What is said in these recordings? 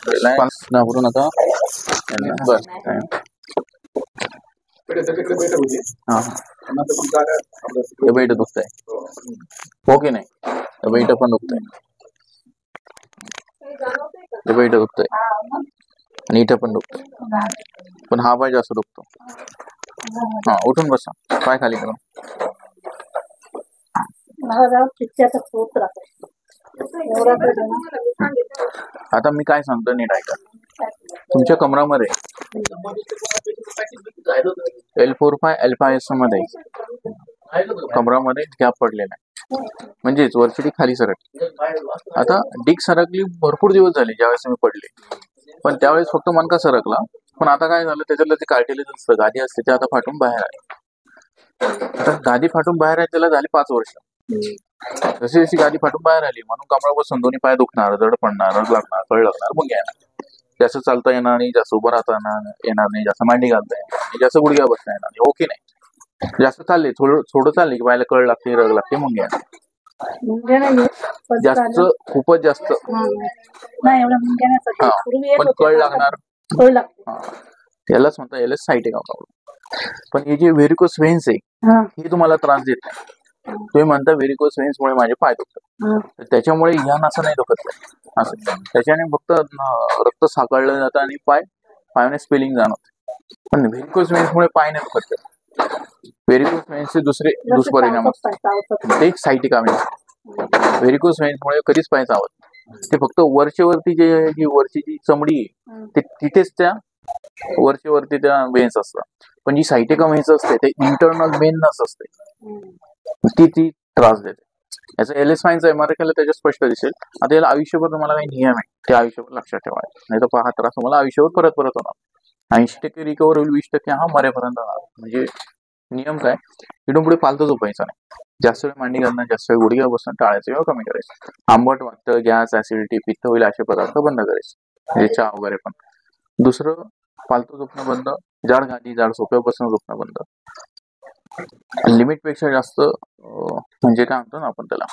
Relax, घाबरू नका. बस हा बैठ दुखतंय हो की नाही? बैठ पण दुखतंय, बैठ दुखतंय आणि इथं पण दुखतंय, पण हा पाय जास्त दुखतो. हा उठून बसा, पाय खाली करा. आता मी काय सांगतो नीट ऐका. तुमच्या कमरामध्ये L45 L5S मध्ये कमरामध्ये गॅप पडलेला आहे, म्हणजेच वरची डिक खाली सरकली. आता डिक सरकली भरपूर दिवस झाले ज्यावेळेस मी पडले, पण त्यावेळेस फक्त मणका सरकला. पण आता काय झालं, त्याच्यातलं जे कार्टिलेज असतं, गादी असते, ते आता फाटून बाहेर आले. आता गादी फाटून बाहेर आहे त्याला झाली 5 वर्ष. जशी जशी गादी फाटून बाहेर आली म्हणून कमरा बसून दोन्ही पाय दुखणार, जड पडणार, रग लागणार, कळ लागणार, मग येणार. जास्त चालता येणार नाही, जास्त उभं राहता येणार नाही, जास्त मांडी घालता येणार नाही, जास्त गुडघ्या बसता येणार नाही, हो की नाही? जास्त चालले, थोडं चालले की पायाला कळ लागते, रग लागते, मग येणार. जास्त खूपच जास्त पण कळ लागणार, यालाच म्हणता यालाच सायटिका प्रॉब्लेम. पण हे जे व्हेरिकोस व्हेन्स आहे हे तुम्हाला त्रास देत नाही. तुम्ही म्हणता व्हेरिकोस व्हेन्स मुळे माझे पाय दुखतात, त्याच्यामुळे ह्या नसा नाही दुखत असं. त्याच्याने फक्त रक्त साकळलं जातं आणि पायाने स्पेलिंग जाणवते. पण व्हेरिकोस व्हेन्स मुळे पाय नाही दुखत. व्हेरिकोस व्हेन्सचे दुसरे दुष्परिणाम असतात, ते एक सायटिका व्हेन्स. व्हेरिकोस व्हेन्स मुळे कधीच पाय चावत, ते फक्त वरची जी चमडी आहे तिथेच त्या वरची त्या व्हेन्स असतात. पण जी सायटिका व्हेन्स असते ते इंटरनल मेन नस असते, ती त्रास देते. याचा LS फाईनचा MRI केला त्याच्यात स्पष्ट दिसेल. आता याला आयुष्यभर तुम्हाला काही नियम आहे ते आयुष्यभर लक्षात ठेवायचे, नाही तर हा त्रास तुम्हाला आयुष्यभर परत होणार. 80% रिकवर होईल, 20% हा मरेपर्यंत होणार. म्हणजे नियम काय, इथून पुढे फालतू झोपायचं नाही, जास्त वेळ मांडी घालणं, जास्त वेळ गुडघ्या बसणं टाळायचं किंवा कमी करायचं. आंबट वाटतं, गॅस, ऍसिडिटी, पित्त होईल असे पदार्थ बंद करायचे, म्हणजे चहा वगैरे पण. दुसरं, फालतू झोपणं बंद, जाड गादी जाड सोप्यावर बसणं झोपणं बंद. लिमिट पेक्षा जास्त म्हणजे काय म्हणतो ना आपण त्याला,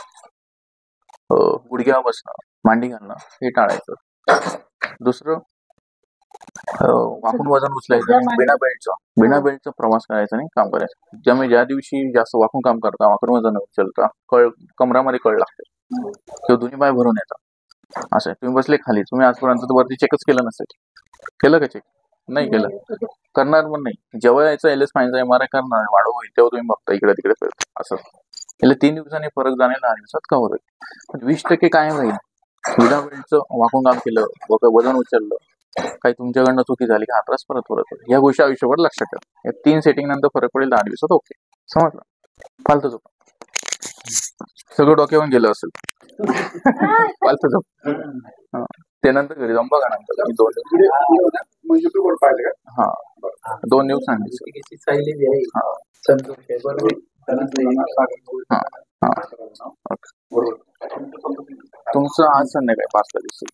गुडघ्या बसणं, मांडी घालणं हे टाळायचं. दुसरं, वाकून वजन उचलायचं, बिना बेल्टचा प्रवास करायचा नाही, काम करायचं. ज्या दिवशी जास्त वाकून काम करता, वाकून वजन उचलता, कमरामध्ये कळ लागते किंवा दोन्ही पाय भरून येतात, असं तुम्ही बसले खाली, तुम्ही आजपर्यंत वरती चेकच केलं नसेल. केलं का चेक? नाही केलं, करणार पण नाही. जेव्हा यायचं LS फाईनचा MRI करणार, वाढ होईल तेव्हा तुम्ही बघता इकडे तिकडे फिरत असं. याला 3 दिवसांनी फरक जाणे 10 दिवसात का होईल, पण 20% कायम राहील. विदा बेल्टचं वाकून काम केलं, वजन उचललं, काही तुमच्याकडनं चुकी झाली की हा त्रास परत होईल. या गोष्टी आयुष्यभर लक्षात ठेवा. या 3 सेटिंग नंतर फरक पडेल 10 दिवसात. ओके, समजलं? फालतू झोप सगळं डोक्यावरून गेलं असेल. फालतू झोप. त्यानंतर घरी जाऊन बघा. नंतर 2 दिवस सांगितलं. तुमचं आज संध्याकाळी 5 ला दिसेल.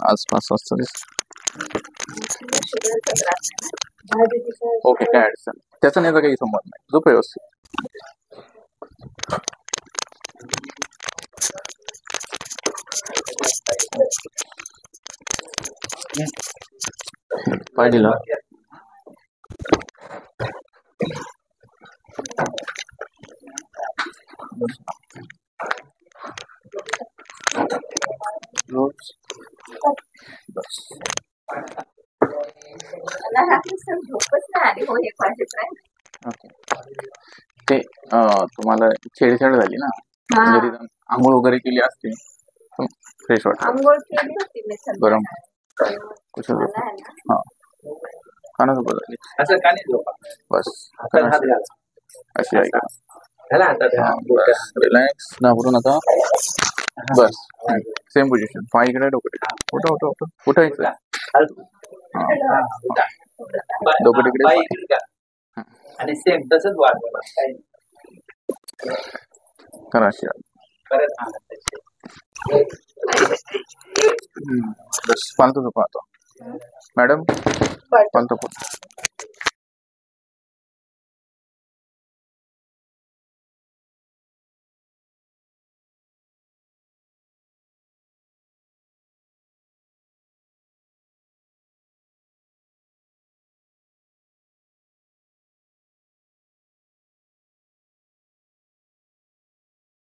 आज 5 वाजता दिसेल. ओके, काय अडचण त्याचा नाही, काही संबंध नाही. झोप व्यवस्थित. पाय दिला. ते तुम्हाला छेडछाड झाली ना, घरी जाऊन आंघोळ वगैरे केली असते, फ्रेश वाटत. गरम कुठं खाणं बदलली बस अशी ऐका. रिलॅक्स, घाबरू नका. बस सेम पोझिशन, पाय इकडे, डोकं उठायचं, डोकं तिकडे आणि सेम तसंच वाढवलं करा. अशी बस फालतू झोपा आता. मॅडम फालतू